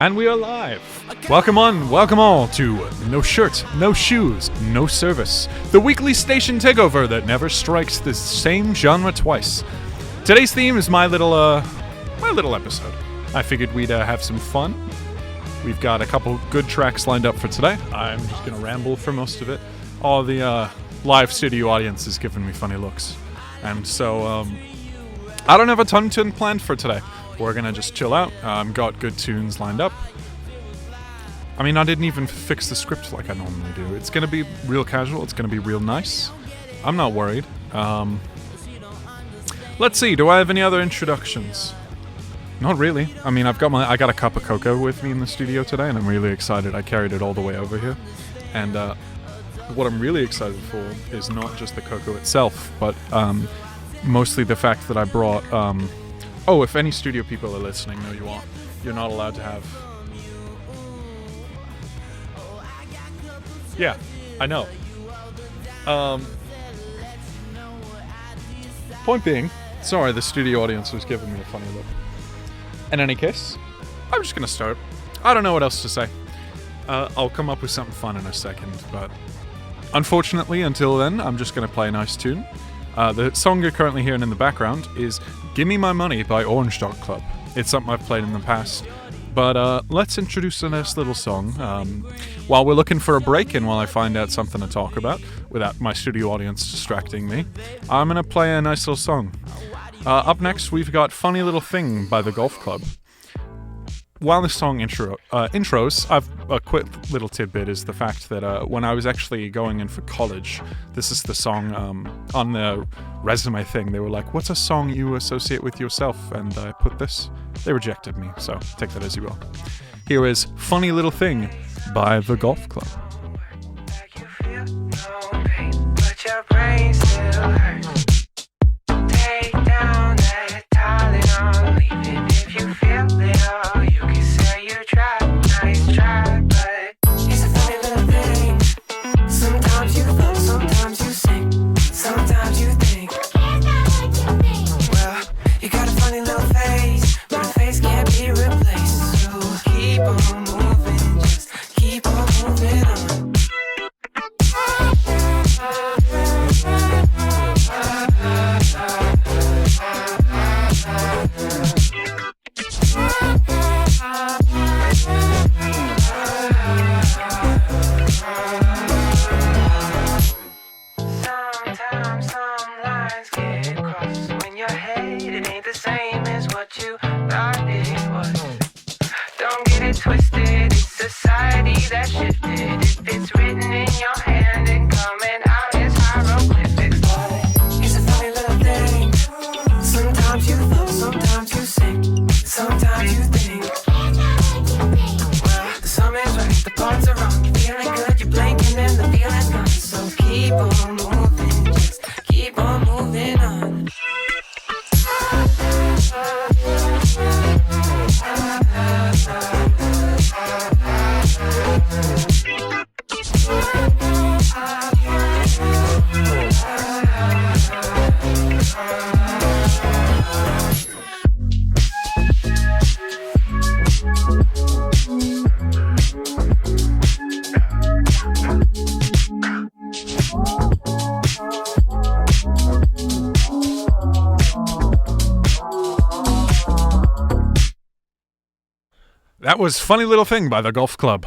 And we are live. Welcome all to No Shirt, No Shoes, No Service, the weekly station takeover that never strikes the same genre twice. Today's theme is my little episode. I figured we'd have some fun. We've got a couple good tracks lined up for today. I'm just gonna ramble for most of it. All the live studio audience is giving me funny looks, and so I don't have a ton planned for today. We're gonna just chill out. Got good tunes lined up. I mean, I didn't even fix the script like I normally do. It's gonna be real casual. It's gonna be real nice. I'm not worried. Let's see. Do I have any other introductions? Not really. I mean, I got a cup of cocoa with me in the studio today, and I'm really excited. I carried it all the way over here, and what I'm really excited for is not just the cocoa itself, but mostly the fact that I brought. Oh, if any studio people are listening, no, you aren't. You're not allowed to have... Yeah, I know. Point being, sorry, the studio audience was giving me a funny look. In any case, I'm just gonna start. I don't know what else to say. I'll come up with something fun in a second, but unfortunately, until then, I'm just gonna play a nice tune. The song you're currently hearing in the background is Gimme My Money by Orange Dog Club. It's something I've played in the past. But let's introduce a nice little song. While we're looking for a break and while I find out something to talk about, without my studio audience distracting me, I'm going to play a nice little song. Up next, we've got Funny Little Thing by the Golf Club. While the song intros, a quick little tidbit is the fact that when I was actually going in for college, this is the song on the resume thing. They were like, "What's a song you associate with yourself?" And I put this. They rejected me, so take that as you will. Here is Funny Little Thing by the Golf Club. That was Funny Little Thing by the Golf Club.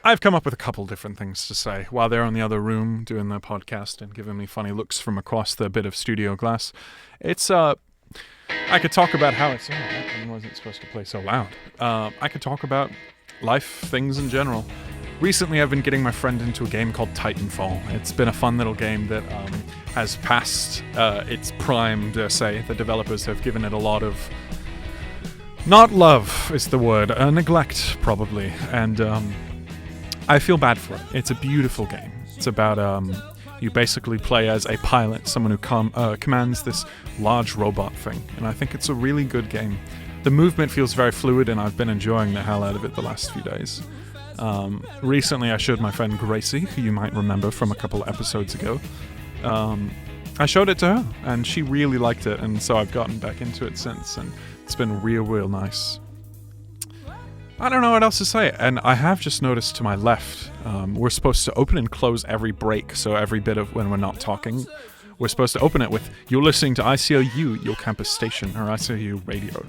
I've come up with a couple different things to say while they're in the other room doing their podcast and giving me funny looks from across the bit of studio glass. It's, I could talk about how it's... Oh, that wasn't supposed to play so loud. I could talk about life, things in general. Recently, I've been getting my friend into a game called Titanfall. It's been a fun little game that has passed its prime, dare say. The developers have given it a lot of... Not love is the word, neglect probably, and I feel bad for it. It's a beautiful game. It's about you basically play as a pilot, someone who commands this large robot thing, and I think it's a really good game. The movement feels very fluid, and I've been enjoying the hell out of it the last few days. Recently I showed my friend Gracie, who you might remember from a couple of episodes ago. I showed it to her, and she really liked it, and so I've gotten back into it since, and it's been real nice. I don't know what else to say. And I have just noticed to my left, we're supposed to open and close every break. So every bit of when we're not talking, we're supposed to open it with, you're listening to ICLU, your campus station, or ICLU radio.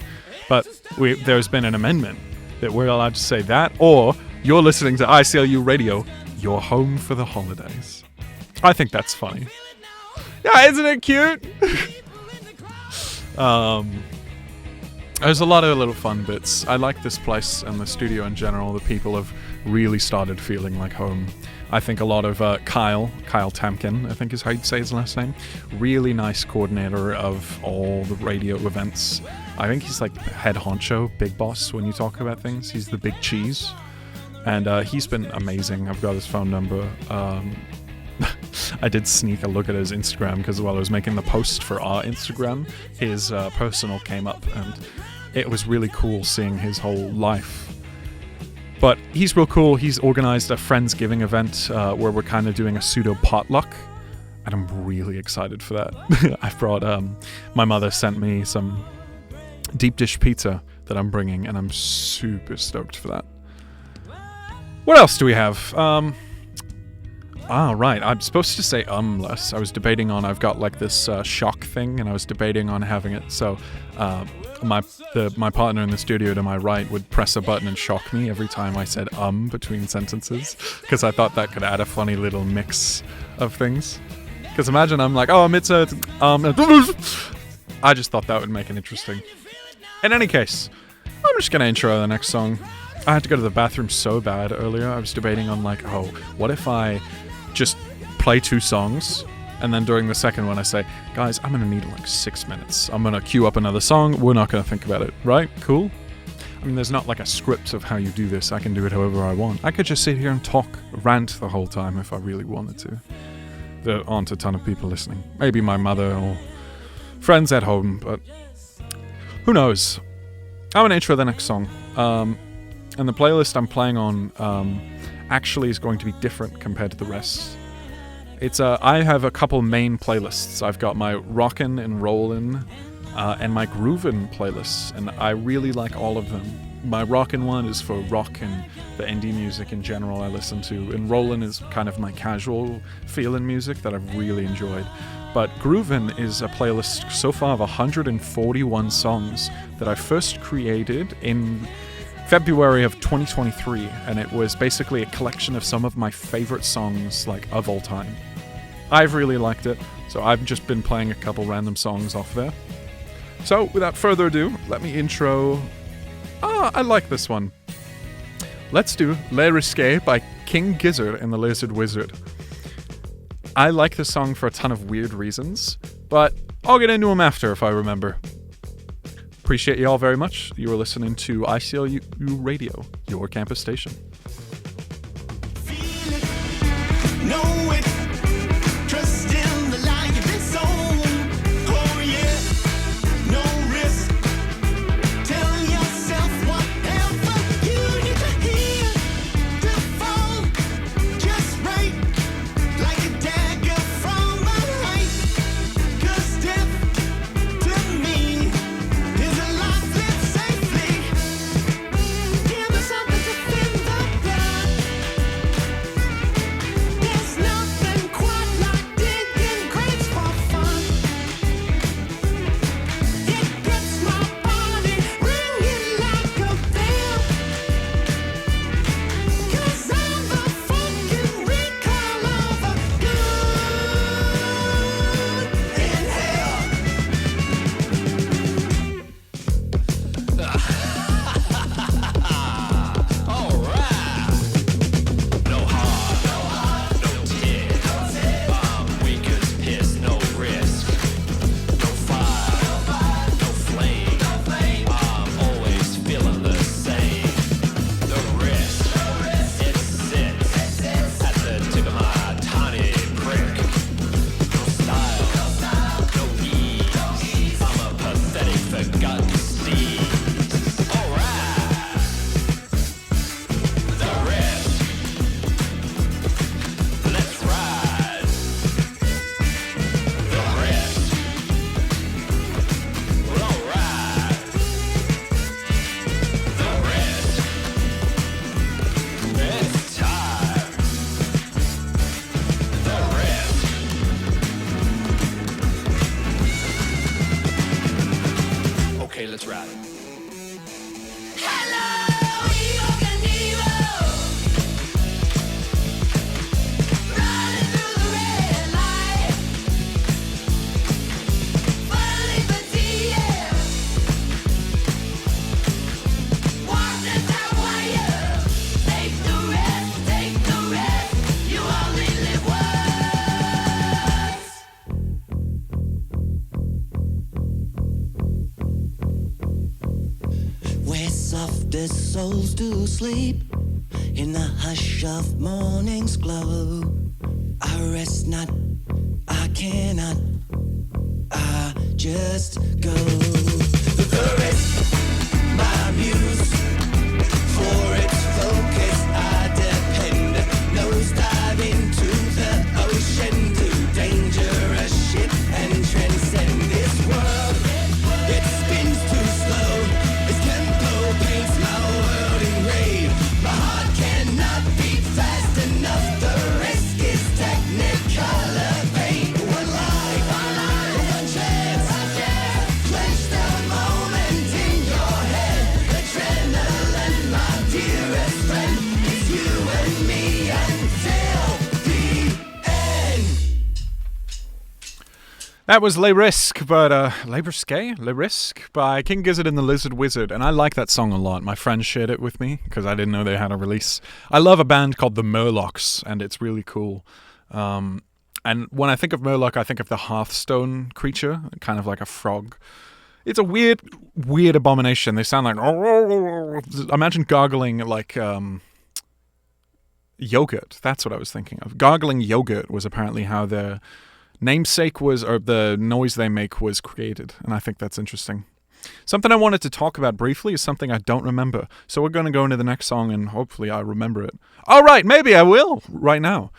But there's been an amendment that we're allowed to say that, or you're listening to ICLU radio, your home for the holidays. I think that's funny. Yeah, isn't it cute? There's a lot of little fun bits. I like this place and the studio in general. The people have really started feeling like home. I think a lot of Kyle Tamkin, I think is how you'd say his last name. Really nice coordinator of all the radio events. I think he's like head honcho, big boss when you talk about things. He's the big cheese. And he's been amazing. I've got his phone number. I did sneak a look at his Instagram because while I was making the post for our Instagram, his personal came up, and it was really cool seeing his whole life. But he's real cool. He's organized a Friendsgiving event where we're kind of doing a pseudo potluck, and I'm really excited for that. I brought, my mother sent me some deep dish pizza that I'm bringing, and I'm super stoked for that. What else do we have? Right. I'm supposed to say less. I was debating on, I've got like this shock thing, and I was debating on having it. So my partner in the studio to my right would press a button and shock me every time I said between sentences, because I thought that could add a funny little mix of things. Because imagine I'm like, it's a I just thought that would make it interesting. In any case, I'm just going to intro the next song. I had to go to the bathroom so bad earlier. I was debating on like, what if I just play 2 songs, and then during the second one I say, guys, I'm gonna need like 6 minutes. I'm gonna queue up another song. We're not gonna think about it, right? Cool? I mean, there's not like a script of how you do this. I can do it however I want. I could just sit here and rant the whole time if I really wanted to. There aren't a ton of people listening. Maybe my mother or friends at home, but who knows? I'm gonna intro the next song. And the playlist I'm playing on actually is going to be different compared to the rest. It's I have a couple main playlists. I've got my Rockin' and Rollin' and my Groovin' playlists, and I really like all of them. My Rockin' one is for rock and the indie music in general I listen to, and Rollin' is kind of my casual feeling music that I've really enjoyed. But Groovin' is a playlist so far of 141 songs that I first created in February of 2023, and it was basically a collection of some of my favorite songs like of all time. I've really liked it, so I've just been playing a couple random songs off there. So without further ado, let me intro. I like this one. Let's do Le Risque by King Gizzard and the Lizard Wizard. I like this song for a ton of weird reasons, but I'll get into them after if I remember. Appreciate you all very much. You are listening to ICLU Radio, your campus station. Feel it, know it, trust in the lie you've been sold. Oh yeah, no risk. Tell yourself whatever you need to hear to fall just right, like a dagger from a height. 'Cause death to me is a life lived safely. Give me something to fill the blood. There's no restless souls do sleep in the hush of morning's glow. I rest not, I cannot, I just go. The rest, my muse, for its focus I depend. Nosedive into the ocean, to dangerous ship and transcend this world. It spins too slow, its tempo paints my world in gray. My heart cannot beat fast enough, the risk is technicolor paint. One life, one chance, clench the moment in your head. Adrenaline, my dearest friend, it's you and me until the end. That was Le Risque, but Le Risque by King Gizzard and the Lizard Wizard, and I like that song a lot. My friend shared it with me because I didn't know they had a release. I love a band called the Murlocs, and it's really cool. And when I think of Murloc, I think of the Hearthstone creature, kind of like a frog. It's a weird abomination. They sound like imagine gargling like yogurt. That's what I was thinking of. Gargling yogurt was apparently how their namesake was, or the noise they make was created, and I think that's interesting. Something I wanted to talk about briefly is something I don't remember, so we're going to go into the next song and hopefully I remember it. All right, maybe I will right now.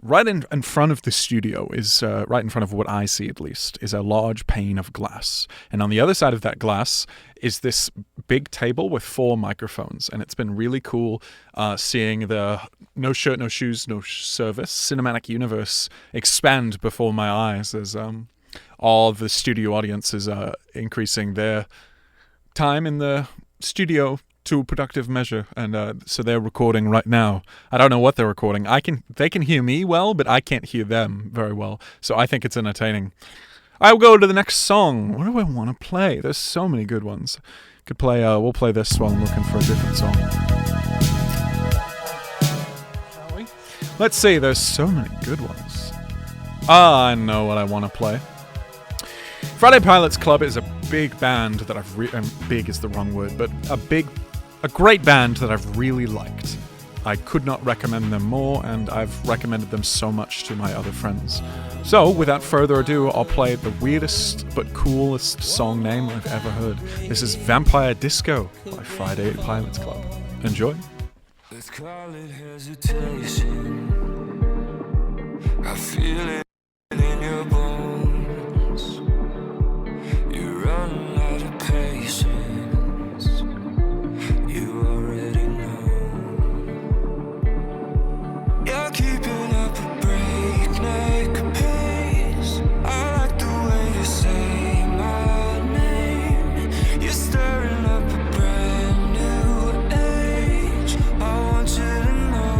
Right in front of the studio is, right in front of what I see at least, is a large pane of glass. And on the other side of that glass is this big table with 4 microphones. And it's been really cool seeing the No Shirt, No Shoes, No Service cinematic universe expand before my eyes as all the studio audience is increasing their time in the studio to a productive measure, and so they're recording right now. I don't know what they're recording. They can hear me well, but I can't hear them very well. So I think it's entertaining. I'll go to the next song. What do I want to play? There's so many good ones. Could play. We'll play this while I'm looking for a different song. Shall we? Let's see. There's so many good ones. I know what I want to play. Friday Pilots Club is a big band that I've big is the wrong word, but a great band that I've really liked. I could not recommend them more, and I've recommended them so much to my other friends. So, without further ado, I'll play the weirdest but coolest song name I've ever heard. This is Vampire Disco by Friday Pilots Club. Enjoy. Let's call it hesitation. I feel it in your bones. You run out of patience. You already know. You're keeping up a breakneck pace. I like the way you say my name. You're stirring up a brand new age. I want you to know.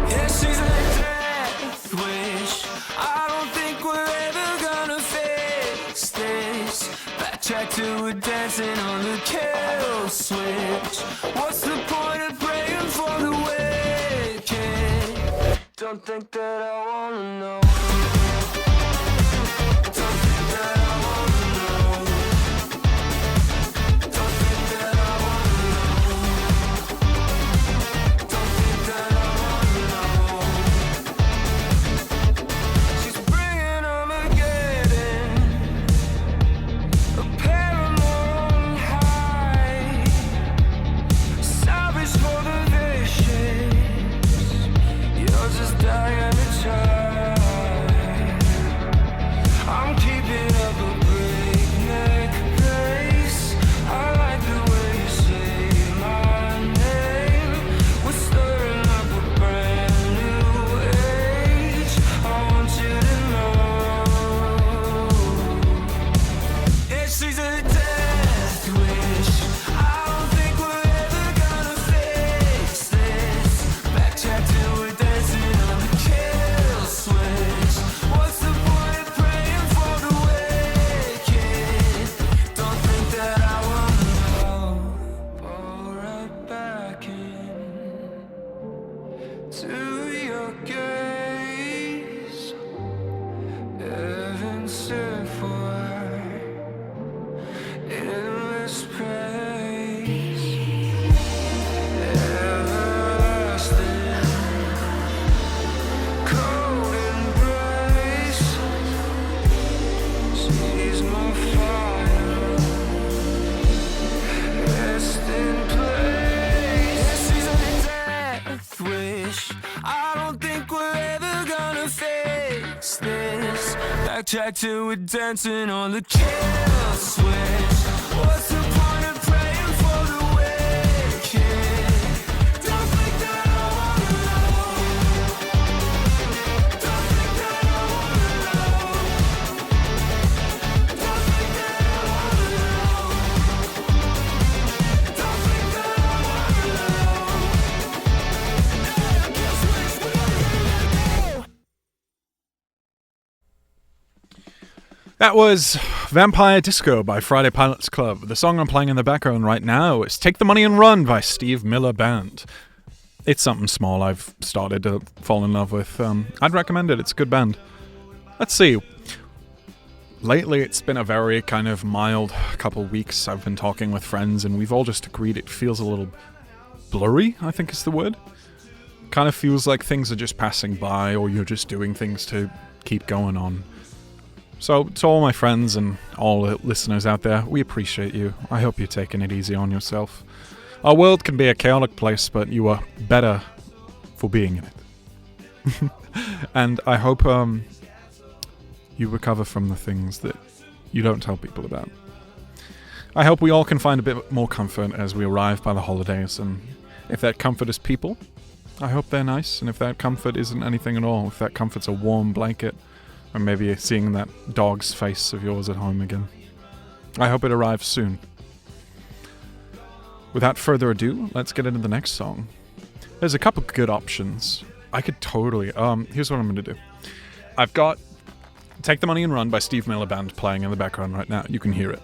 Yeah, she's a death wish. I don't think we're ever gonna fix this. Backtrack to a dancing on the kill switch. What's the point of praying for the wicked? Don't think that I wanna know. Don't think that I wanna know. Don't think that I wanna know. Don't think that I wanna know. She's bringing Armageddon. A paramour on high. Savage for the vicious. You're just dying to try. distracted with dancing on the kill switch. What's the point of praying for the wicked? Don't think that I wanna know. Don't think that I wanna know. Don't think that I wanna know. Don't think that I wanna know. Kill switch, we gotta go. That was Vampire Disco by Friday Pilots Club. The song I'm playing in the background right now is Take the Money and Run by Steve Miller Band. It's something small I've started to fall in love with. I'd recommend it. It's a good band. Let's see. Lately, it's been a very kind of mild couple weeks. I've been talking with friends, and we've all just agreed it feels a little blurry, I think is the word. Kind of feels like things are just passing by, or you're just doing things to keep going on. So, to all my friends and all the listeners out there, we appreciate you. I hope you're taking it easy on yourself. Our world can be a chaotic place, but you are better for being in it. And I hope you recover from the things that you don't tell people about. I hope we all can find a bit more comfort as we arrive by the holidays, and if that comfort is people, I hope they're nice, and if that comfort isn't anything at all, if that comfort's a warm blanket, or maybe seeing that dog's face of yours at home again, I hope it arrives soon. Without further ado, let's get into the next song. There's a couple good options. I could totally... here's what I'm going to do. I've got Take the Money and Run by Steve Miller Band playing in the background right now. You can hear it.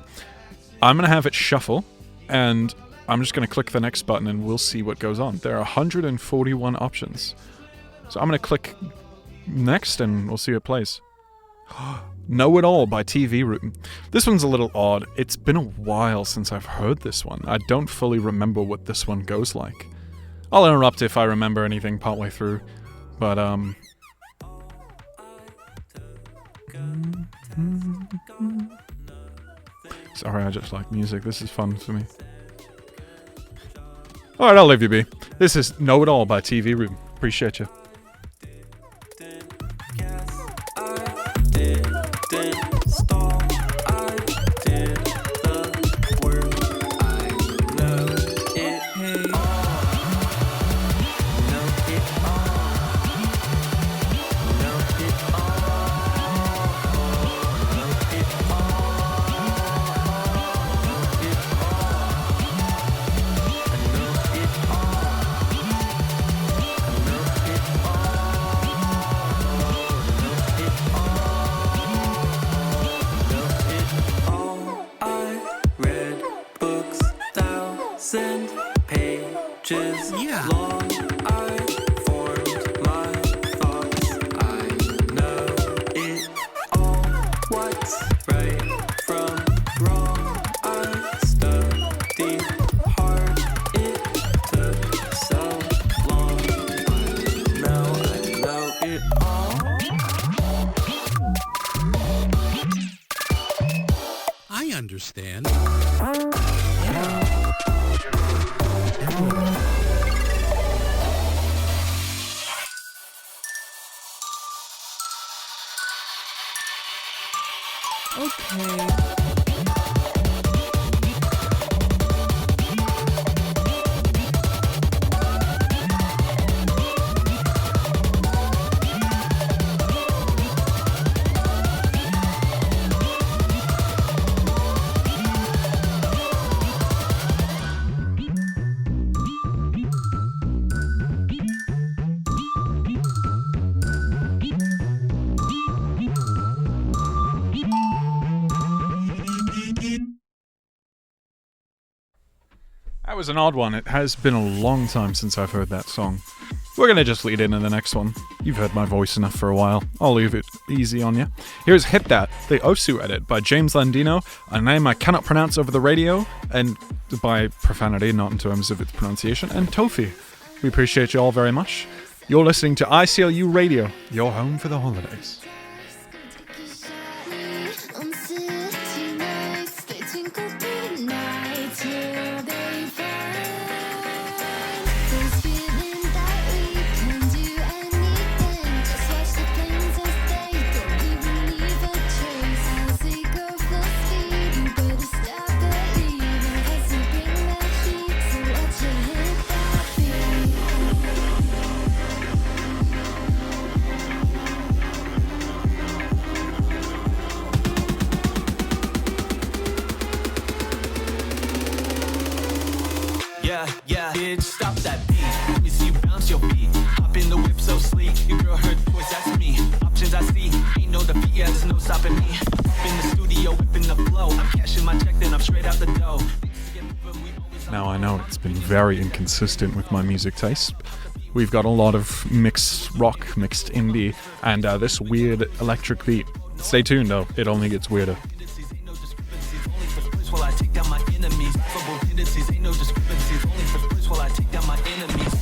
I'm going to have it shuffle, and I'm just going to click the next button and we'll see what goes on. There are 141 options. So I'm going to click next and we'll see what plays. Know It All by TV Room. This one's a little odd. It's been a while since I've heard this one. I don't fully remember what this one goes like. I'll interrupt if I remember anything partway through, but sorry, I just like music. This is fun for me. Alright, I'll leave you be. This is Know It All by TV Room. Appreciate you. Understand. Okay. That was an odd one. It has been a long time since I've heard that song. We're gonna just lead into the next one. You've heard my voice enough for a while. I'll leave it easy on you. Here's Hit That, the Osu edit by James Landino, a name I cannot pronounce over the radio, and by profanity, not in terms of its pronunciation, and Tofi. We appreciate you all very much. You're listening to ICLU Radio, your home for the holidays. On city nights, they twinkle through the night till they find this feeling that we can do anything. Just watch the flames as they don't even leave a trace. Yeah, bitch, stop that beat. Let me see you bounce your feet. Hop in the whip so sleek. Your girl heard the voice, that's me. Options I see, ain't no defeat, yeah, there's no stopping me. Up in the studio, whipping the flow. I'm cashing my check, then I'm straight out the dough. Now I know it's been very inconsistent with my music taste. We've got a lot of mixed rock, mixed indie, and this weird electric beat. Stay tuned though, it only gets weirder. While I take down my enemies, verbal tendencies ain't no discrepancies. Only for first while I take down my enemies.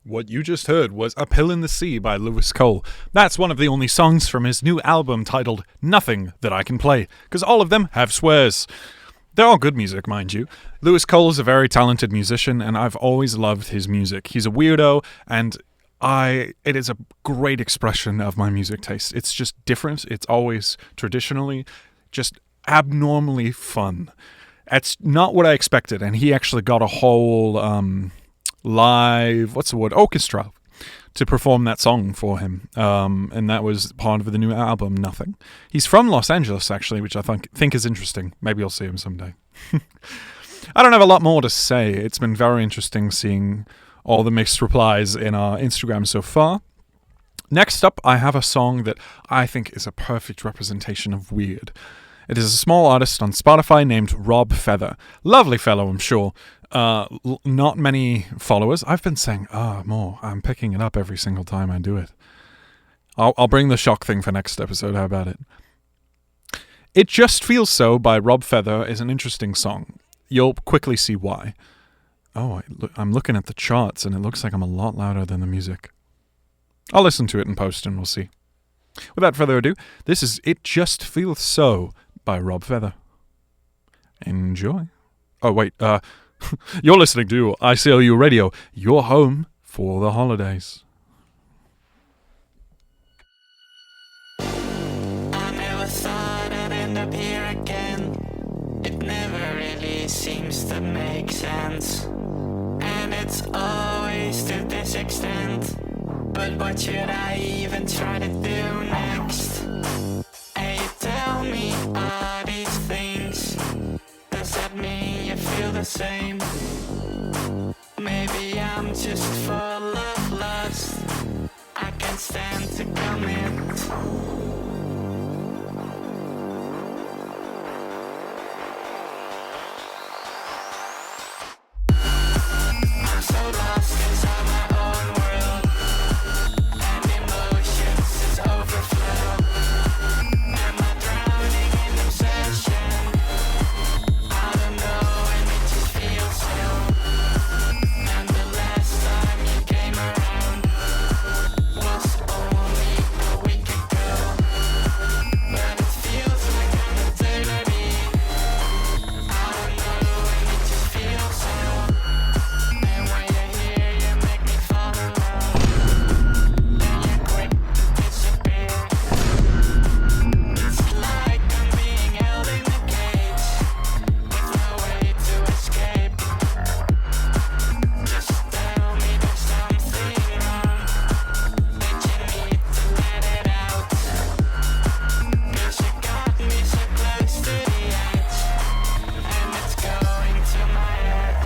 What you just heard was A Pill in the Sea by Lewis Cole. That's one of the only songs from his new album titled Nothing That I Can Play, because all of them have swears. They're all good music, mind you. Lewis Cole is a very talented musician, and I've always loved his music. He's a weirdo, and it is a great expression of my music taste. It's just different. It's always traditionally just abnormally fun. It's not what I expected, and he actually got a whole live, orchestra to perform that song for him, and that was part of the new album, Nothing. He's from Los Angeles, actually, which I think is interesting. Maybe I'll see him someday. I don't have a lot more to say. It's been very interesting seeing all the mixed replies in our Instagram so far. Next up, I have a song that I think is a perfect representation of weird. It is a small artist on Spotify named Rob Feather. Lovely fellow, I'm sure. Not many followers. I've been saying, more. I'm picking it up every single time I do it. I'll bring the shock thing for next episode. How about it? It Just Feels So by Rob Feather is an interesting song. You'll quickly see why. I'm looking at the charts and it looks like I'm a lot louder than the music. I'll listen to it in post and we'll see. Without further ado, this is It Just Feels So by Rob Feather. Enjoy. Oh, wait, you're listening to ICLU Radio, your home for the holidays. I never thought I'd end up here again. It never really seems to make sense. And it's always to this extent. But what should I even try to do next? And you tell me all these things. Does that mean you feel the same? Maybe I'm just full of lust. I can't stand to commit. I'm so lost inside my own world, and emotions is overflow. Am I drowning in obsession? I don't know, and it just feels so. And the last time you came around was only a week ago. But it feels like an eternity. I don't know, and it just feels so. And when you're here, you make me fall in love. Then you're quick to disappear. It's like I'm being held in a cage with no way to escape. Just tell me there's something wrong, that you need to let it out. 'Cause you got me so close to the edge, and it's going to my head.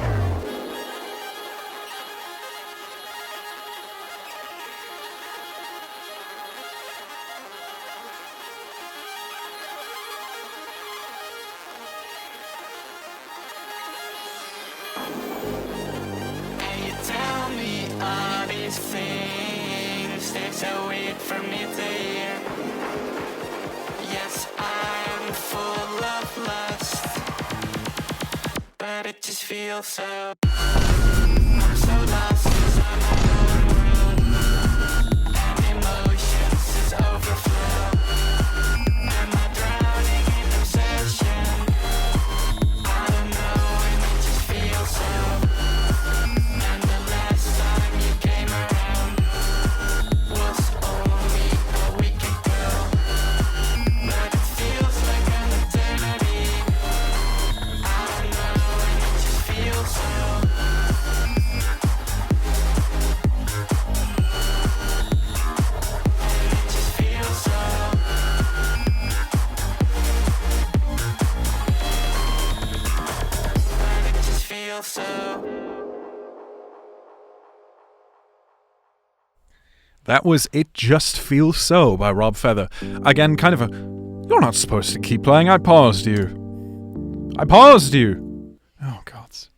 And you tell me all these things. They're so weird for me to hear. Yes, I'm full of lust, but it just feels so. I'm so lost inside my own world, and emotions is overflow. Am I drowning in obsession? I don't know, and it just feels so. And the last time you came around was only a week ago. But it feels like an eternity. I don't know, and it just feels so. And it just feels so. But it just feels so. That was It Just Feels So by Rob Feather. Again, kind of a, you're not supposed to keep playing, I paused you. Oh, gods.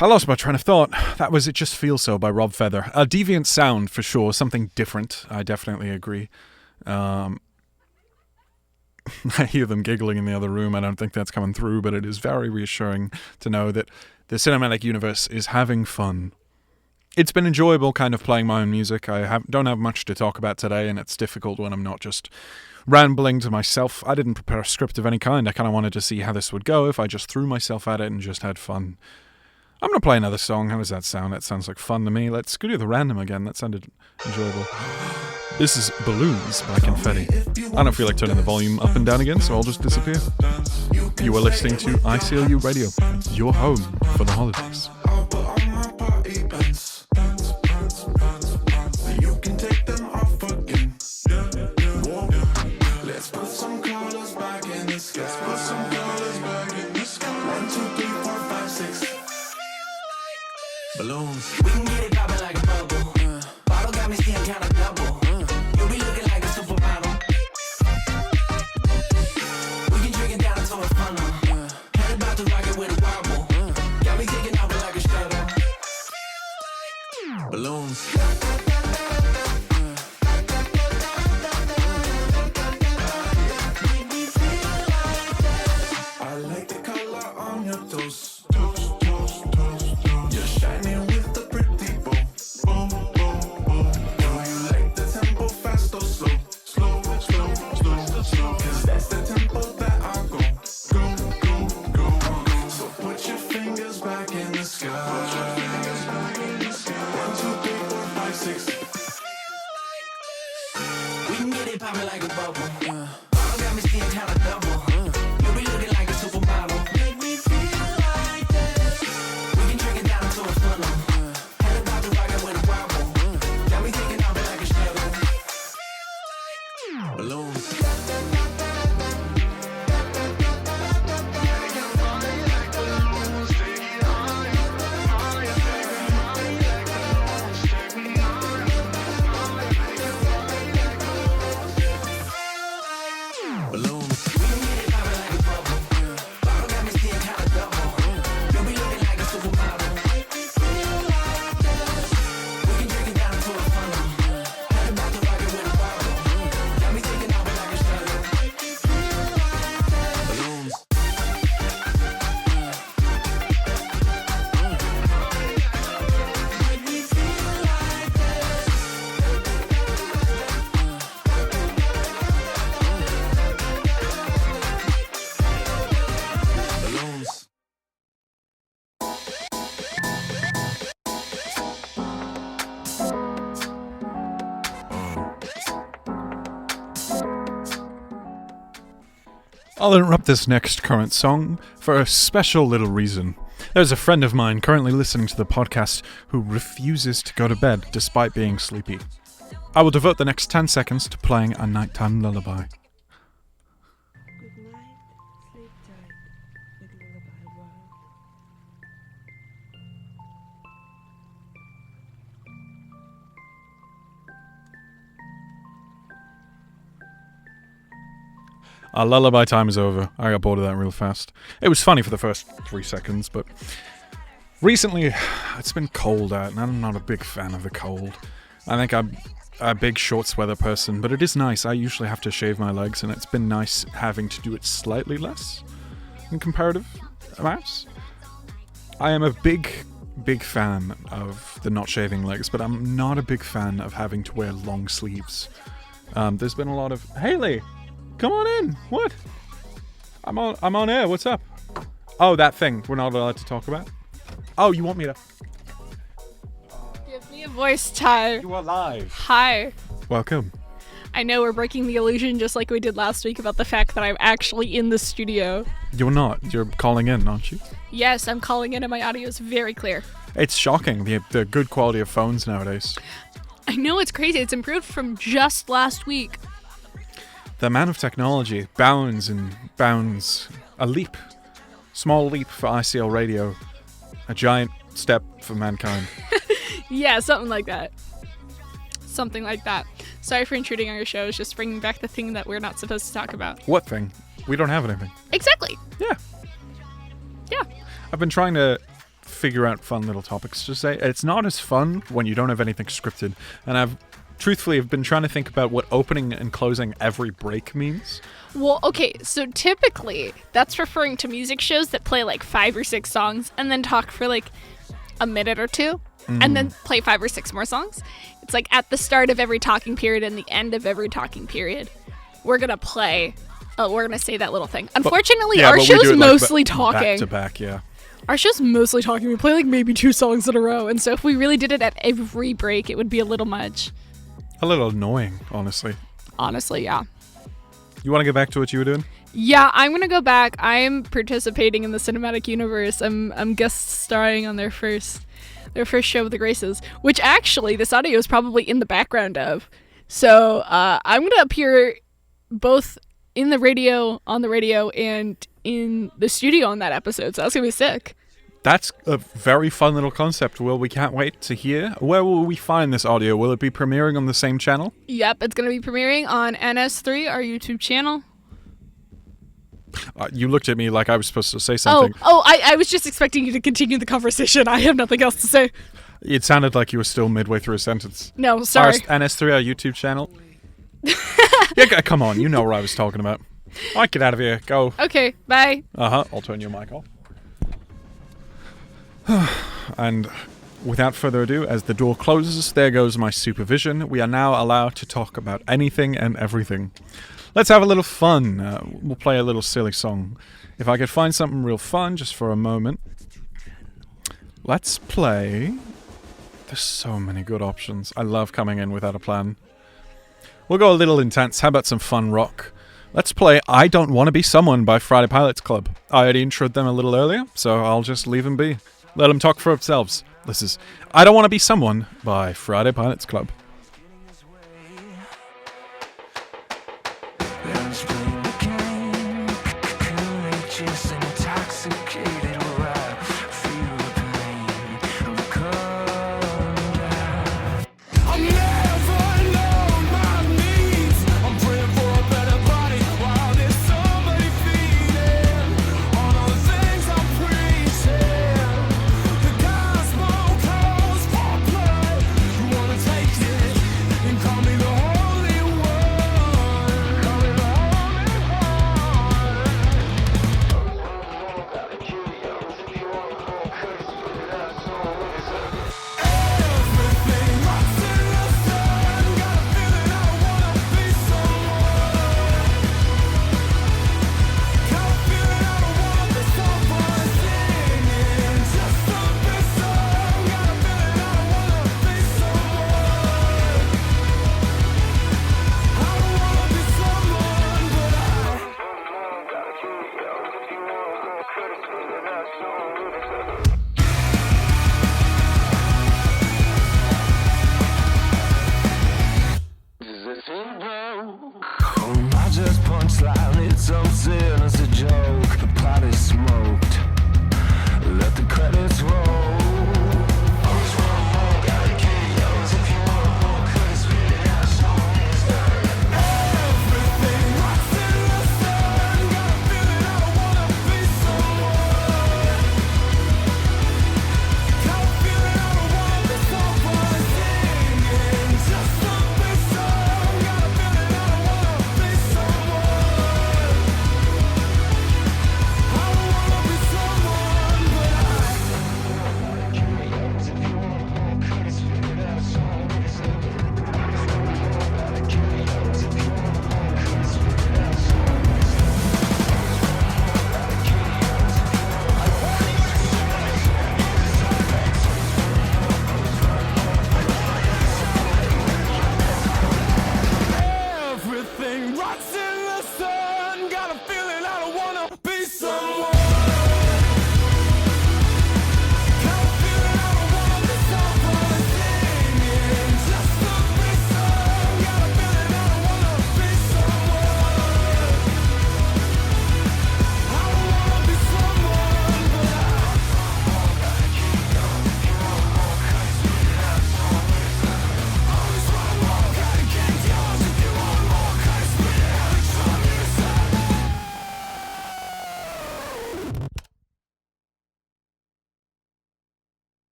I lost my train of thought. That was It Just Feels So by Rob Feather. A deviant sound, for sure, something different, I definitely agree. I hear them giggling in the other room, I don't think that's coming through, but it is very reassuring to know that the cinematic universe is having fun. it's been enjoyable kind of playing my own music. I don't have much to talk about today, and it's difficult when I'm not just rambling to myself. I didn't prepare a script of any kind. I kind of wanted to see how this would go if I just threw myself at it and just had fun. I'm going to play another song. How does that sound? That sounds like fun to me. Let's go to the random again. That sounded enjoyable. This is Balloons by Confetti. I don't feel like turning the volume up and down again, so I'll just disappear. You are listening to ICLU Radio, your home for the holidays. I'll put on my party pants. You can take them off again. Whoa. Let's put some colors back in the sky. Let's put some colors back in the sky. 1, 2, 3, 4, 5, 6. Balloons. We can get it poppin' like a bubble. Bottle got me seeing kinda double. You be looking like a supermodel. We can drink it down until it's funnel. Head about to rock it with a wobble. Got me taking over like a shuttle. Balloons. I like the color on your toes. Toes, toes, toes, toes. You're shining with the pretty bow. Bow, bow, bow. Do you like the tempo fast or slow? Slow, slow, slow, slow. 'Cause that's the tempo that I go. Go, go, go. So put your fingers back in the sky. Put your fingers back in the sky. 1, 2, 3, 4, 5, 6. We can get it poppin' like a bubble. Bottle got me seeing kinda double. You be looking like a supermodel. Make me feel like this. We can drink it down until it's funnel. Head about to rock it with a wobble. Got me taking over like a shuttle. Balloons. Balloons. We can get it poppin' like a bubble. Bottle got me seeing kinda double. You be looking like a supermodel. Make me feel like this. We can drink it down until it's funnel. Head about to rock it with a wobble. Got me taking over like a shuttle. Balloons. Balloons. I'll interrupt this next current song for a special little reason. There's a friend of mine currently listening to the podcast who refuses to go to bed despite being sleepy. I will devote the next 10 seconds to playing a nighttime lullaby. Good night, sleep tight, little lullaby world. Our lullaby time is over. I got bored of that real fast. It was funny for the first 3 seconds, but recently it's been cold out, and I'm not a big fan of the cold. I think I'm a big shorts weather person, but it is nice. I usually have to shave my legs, and it's been nice having to do it slightly less in comparative amounts. I am a big fan of the not shaving legs, but I'm not a big fan of having to wear long sleeves. There's been a lot of Hailey, come on in. What? I'm on air. What's up? Oh, that thing we're not allowed to talk about. Oh, you want me to? Give me a voice, Ty. You are live. Hi. Welcome. I know we're breaking the illusion just like we did last week about the fact that I'm actually in the studio. You're not. You're calling in, aren't you? Yes, I'm calling in and my audio is very clear. It's shocking the good quality of phones nowadays. I know, it's crazy. It's improved from just last week. The amount of technology bounds and bounds. A leap. Small leap for ICL radio. A giant step for mankind. Yeah, something like that. Something like that. Sorry for intruding on your show. It's just bringing back the thing that we're not supposed to talk about. What thing? We don't have anything. Exactly. Yeah. Yeah. I've been trying to figure out fun little topics to say. It's not as fun when you don't have anything scripted. And I've truthfully been trying to think about what opening and closing every break means. Well, okay, so typically that's referring to music shows that play like 5 or 6 songs and then talk for like a minute or two. and then play 5 or 6 more songs. It's like at the start of every talking period and the end of every talking period, we're gonna play. We're gonna say that little thing. Unfortunately, our but we show's do it, mostly back talking. to back, yeah. Our show's mostly talking. We play like maybe 2 songs in a row, and so if we really did it at every break, it would be a little much. A little annoying, honestly. Honestly, yeah. You want to get back to what you were doing? Yeah, I'm gonna go back. I'm participating in the cinematic universe. I'm guest starring on their first show of the Graces, which actually this audio is probably in the background of. So I'm gonna appear both in the radio, on the radio, and in the studio on that episode. So that's gonna be sick. That's a very fun little concept, Will. We can't wait to hear. Where will we find this audio? Will it be premiering on the same channel? Yep, it's gonna be premiering on NS3, our YouTube channel. You looked at me like I was supposed to say something. I was just expecting you to continue the conversation. I have nothing else to say. It sounded like you were still midway through a sentence. No, sorry. Our NS3, our YouTube channel. Yeah, come on. You know what I was talking about. All right, get out of here. Go. Okay, bye. I'll turn your mic off. And without further ado, as the door closes, there goes my supervision. We are now allowed to talk about anything and everything. Let's have a little fun. We'll play a little silly song. If I could find something real fun just for a moment. Let's play... There's so many good options. I love coming in without a plan. We'll go a little intense. How about some fun rock? Let's play I Don't Want to Be Someone by Friday Pilots Club. I already introed them a little earlier, so I'll just leave them be. Let them talk for themselves. This is I Don't Want to Be Someone by Friday Pilots Club.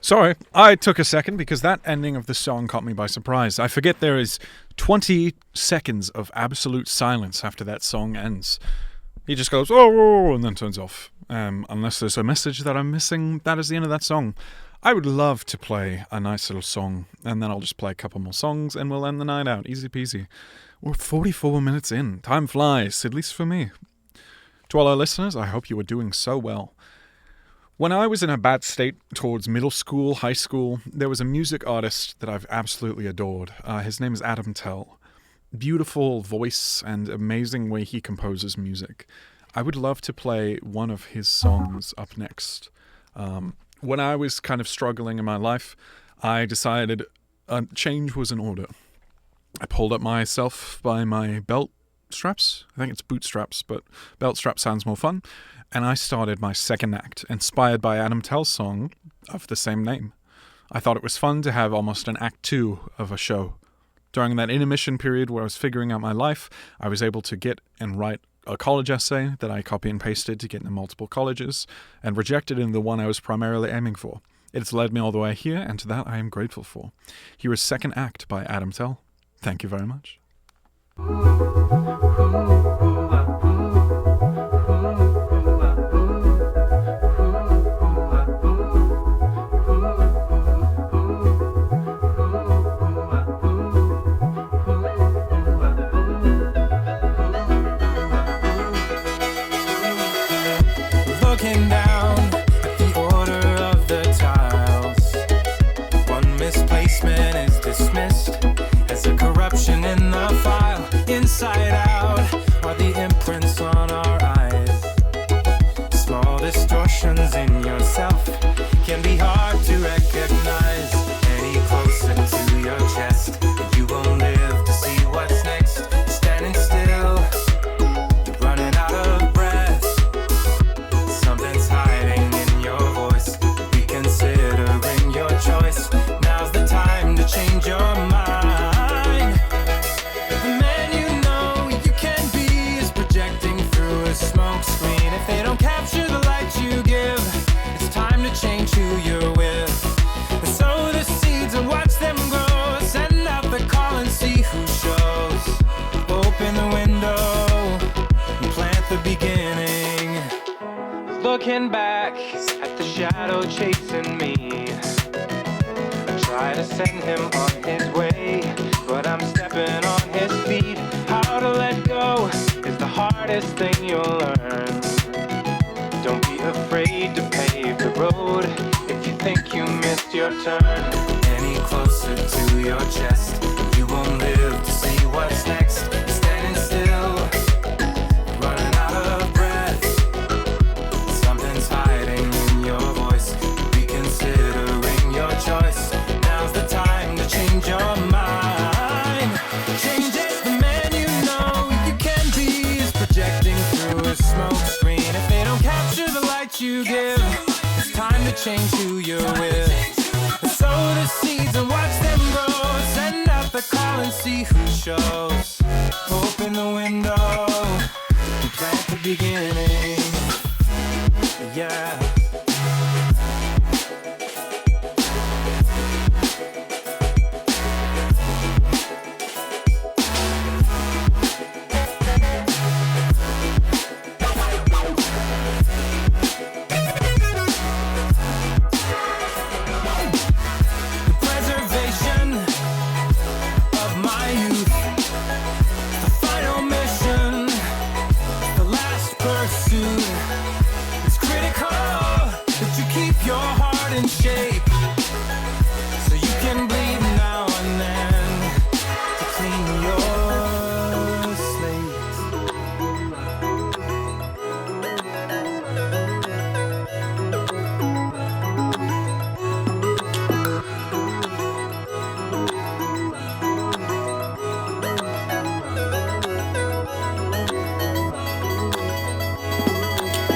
Sorry, I took a second because that ending of the song caught me by surprise. I forget there is 20 seconds of absolute silence after that song ends. He just goes, oh, and then turns off. Unless there's a message that I'm missing, that is the end of that song. I would love to play a nice little song, and then I'll just play a couple more songs, and we'll end the night out. Easy peasy. We're 44 minutes in. Time flies, at least for me. To all our listeners, I hope you are doing so well. When I was in a bad state towards middle school, high school, there was a music artist that I've absolutely adored. His name is Adam Tell. Beautiful voice and amazing way he composes music. I would love to play one of his songs up next. When I was kind of struggling in my life, I decided a change was in order. I pulled up myself by my belt straps. I think it's bootstraps, but belt strap sounds more fun. And I started my second act, inspired by Adam Tell's song of the same name. I thought it was fun to have almost an act 2 of a show. During that intermission period where I was figuring out my life, I was able to get and write a college essay that I copy and pasted to get into multiple colleges, and rejected in the one I was primarily aiming for. It's led me all the way here, and to that I am grateful for. Here is Second Act by Adam Tell. Thank you very much. Looking down at the order of the tiles, one misplacement is dismissed as a corruption in the file. Inside out are the imprints on our eyes. Small distortions in yourself can be hard to recognize. Any closer to your chest, and you won't live to see what's next. You're standing still, you're running out of breath. Something's hiding in your voice, reconsidering your choice. Now's the time to change your mind. The man you know you can be is projecting through a smoke screen. If they don't capture the light you give, it's time to change who you're with. And sow the seeds and watch them grow. Send out the call and see who shows. Open the window and plant the beginning. Looking back at the shadow chasing me, I try to send him on his way, but I'm stepping on his feet. How to let go is the hardest thing you'll learn. Don't be afraid to pave the road if you think you missed your turn. Any closer to your chest, you won't live to see what's next. Standing still, running out of breath. Something's hiding in your voice, reconsidering your choice. Now's the time to change your mind. Change it. The man you know you can be is projecting through a smoke screen. If they don't capture the light you give, it's time to change who you're with. And sow the seeds and watch them grow. Send out the call and see who shows. Open the window and plant the beginning. Yeah. The preservation of my youth, the final mission, the last pursuit. It's critical that you keep your heart in shape, so you can bleed now and then to clean your slate.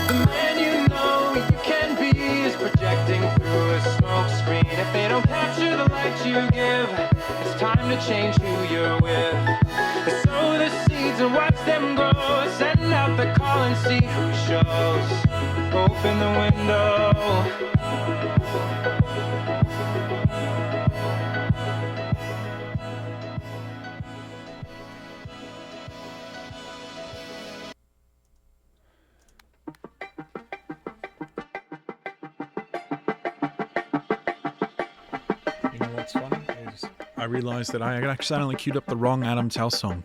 The man you know you can be is projecting through a smoke screen. If they don't capture the light you give, it's time to change who you're with. Sow the seeds and watch them grow. Send out the call and see who shows. Open the window. I realized that I had accidentally queued up the wrong Adam Tell song.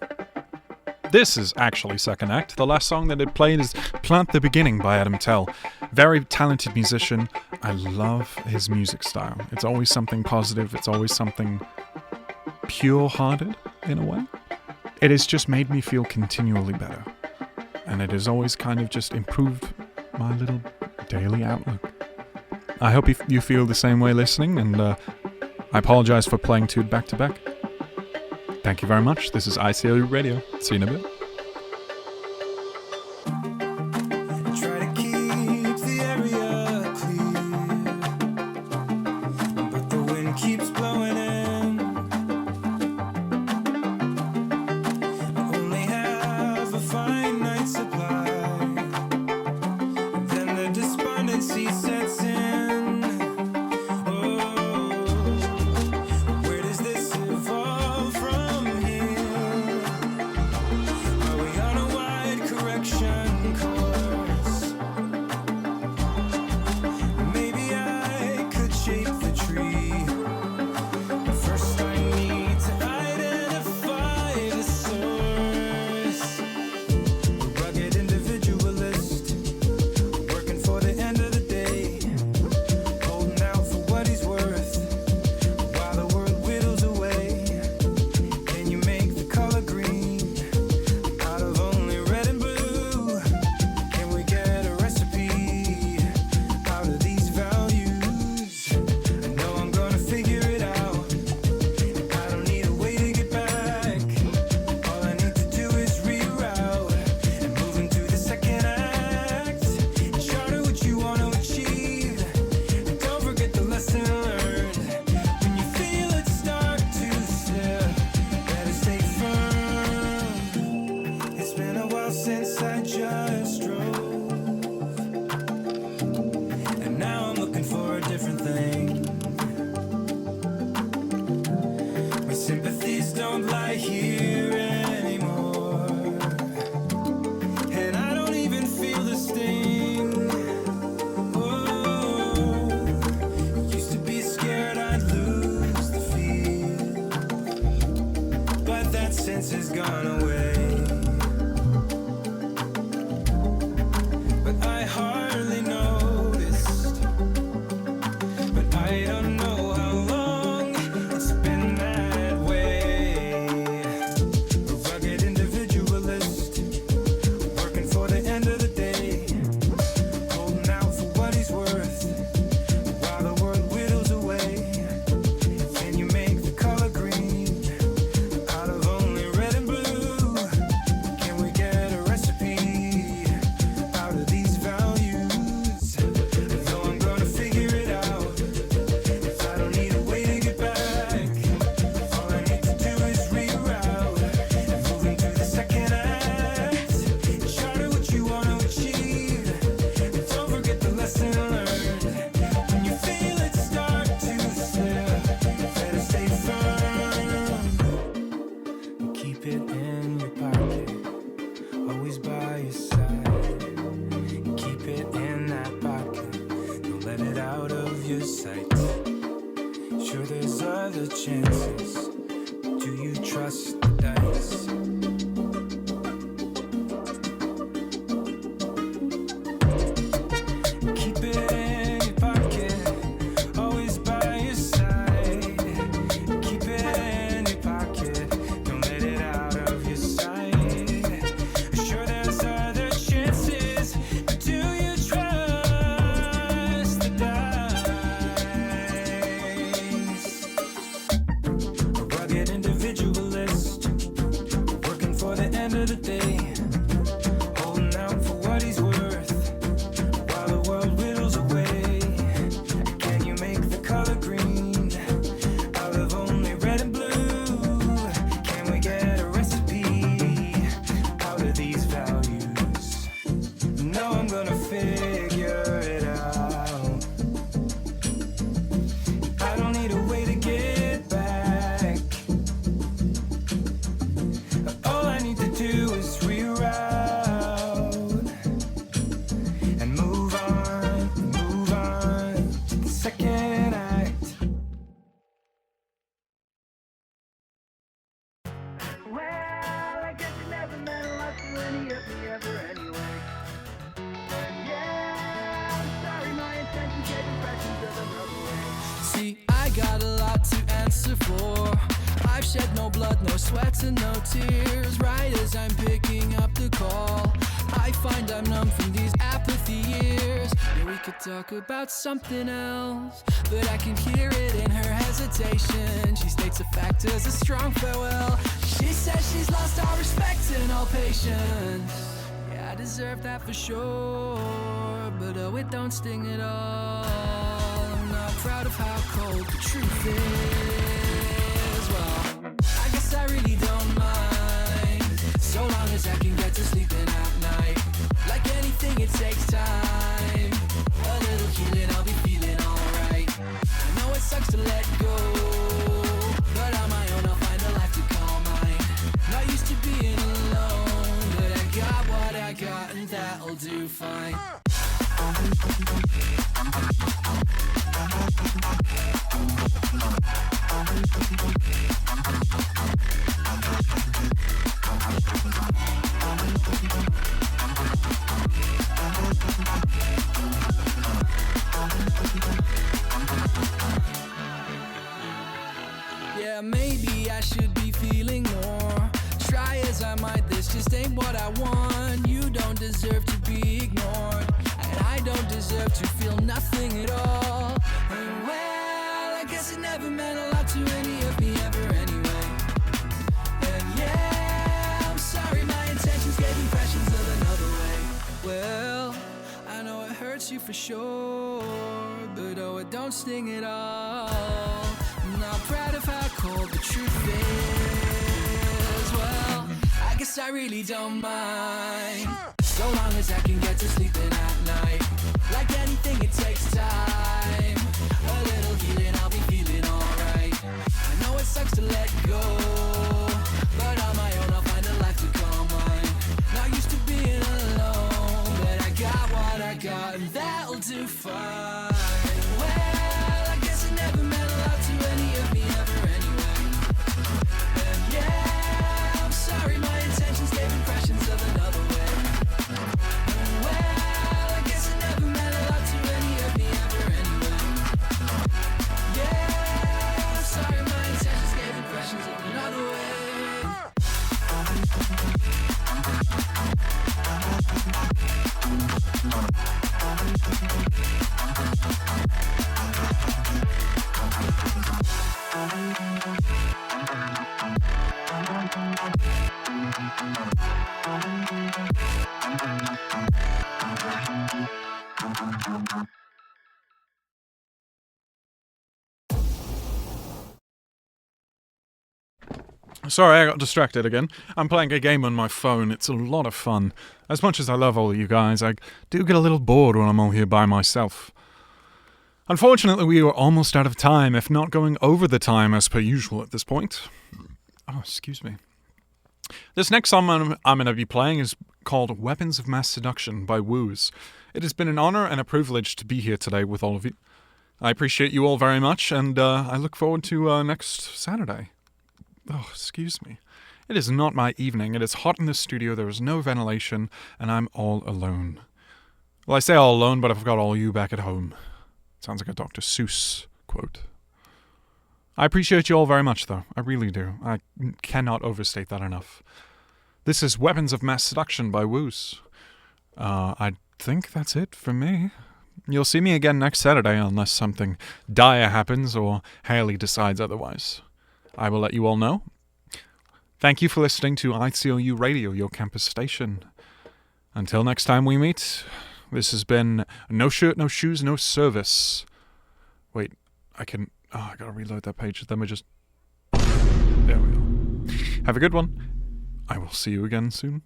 This is actually second act. The last song that it played is Plant the Beginning by Adam Tell. Very talented musician. I love his music style. It's always something positive. It's always something pure-hearted, in a way. It has just made me feel continually better. And it has always kind of just improved my little daily outlook. I hope you feel the same way listening, and I apologize for playing two back-to-back. Thank you very much. This is ICLU Radio. See you in a bit. Try to keep the area clear, but the wind keeps blowing in. Only have a finite supply, then the despondency sets in. Oh, where does this evolve from here? Are we on a wide correction course? Maybe I could shape the tree, but first I need to identify the source. A rugged individualist, working for the end of the day, holding out for what he's worth, while the world whittles away. Can you make the color green out of only red and blue? Can we get a recipe out of these values? I know I'm gonna figure it out. I don't need a way to get back. All I need to do is reroute and move into the second act. Charter what you want to achieve. And don't forget the lesson learned. When you feel it start to slip, better stay firm. It's been a while since I just drove, and now I'm looking for a different thing. My sympathies don't lie here anymore, and I don't even feel the sting. Oh, used to be scared I'd lose the feel, but that sense has gone away. But I hardly noticed, but I don't know how long it's been that way. A rugged individualist, working for the end of the day, holding out for what he's worth, while the world whittles away. Can you make the color green out of only red and blue? any of me ever anyway. And yeah, I'm sorry, my intentions gave impressions of another way. See, I got a lot to answer for. I've shed no blood, no sweat, and no tears. Right as I'm picking up the call, I find I'm numb from these apathy years. Yeah, we could talk about something else, but I can hear it in her hesitation. She states a fact as a strong farewell. She says she's lost all respect and all patience. Yeah, I deserve that for sure, but oh, it don't sting at all. I'm not proud of how cold the truth is. Well, I guess I really don't mind, so long as I can get to sleeping at night. Like anything, it takes time. A little healing, I'll be feeling alright. I know it sucks to let go, but on my own I'll find a life to call mine. Not used to being alone, but I got what I got, and that'll do fine. Yeah, maybe I should be feeling more. Try as I might, this just ain't what I want. You don't deserve to be ignored, and I don't deserve to feel nothing at all. And well, I guess it never meant a lot to any of me ever anyway. And yeah, I'm sorry, my intentions gave impressions of another way. Well, I know it hurts you for sure, but oh, it don't sting at all. I'm not proud of how cold the truth is. Well, I guess I really don't mind, so long as I can get to sleeping at night. Like anything, it takes time. A little healing, I'll be feeling alright. I know it sucks to let go, but on my own I'll find a life to call mine. Not used to being alone, but I got what I got, and that'll do fine. Well, I guess it never meant a lot to any of me ever anyway. And yeah, I'm sorry, my intentions gave impressions of another way. And well, I guess it never meant a lot to any of me ever anyway. Yeah, I'm sorry, my intentions gave impressions of another way. Sorry, I got distracted again. I'm playing a game on my phone. It's a lot of fun. As much as I love all of you guys, I do get a little bored when I'm all here by myself. Unfortunately, we are almost out of time, if not going over the time as per usual at this point. Oh, excuse me. This next song I'm going to be playing is called Weapons of Mass Seduction by Woos. It has been an honor and a privilege to be here today with all of you. I appreciate you all very much, and I look forward to next Saturday. Oh, excuse me. It is not my evening. It is hot in the studio, there is no ventilation, and I'm all alone. Well, I say all alone, but I've got all you back at home. Sounds like a Dr. Seuss quote. I appreciate you all very much, though. I really do. I cannot overstate that enough. This is Weapons of Mass Seduction by Woos. I think that's it for me. You'll see me again next Saturday unless something dire happens or Hailey decides otherwise. I will let you all know. Thank you for listening to ICOU Radio, your campus station. Until next time we meet, this has been No Shirt, No Shoes, No Service. Wait, I gotta reload that page. Let me just... There we go. Have a good one. I will see you again soon.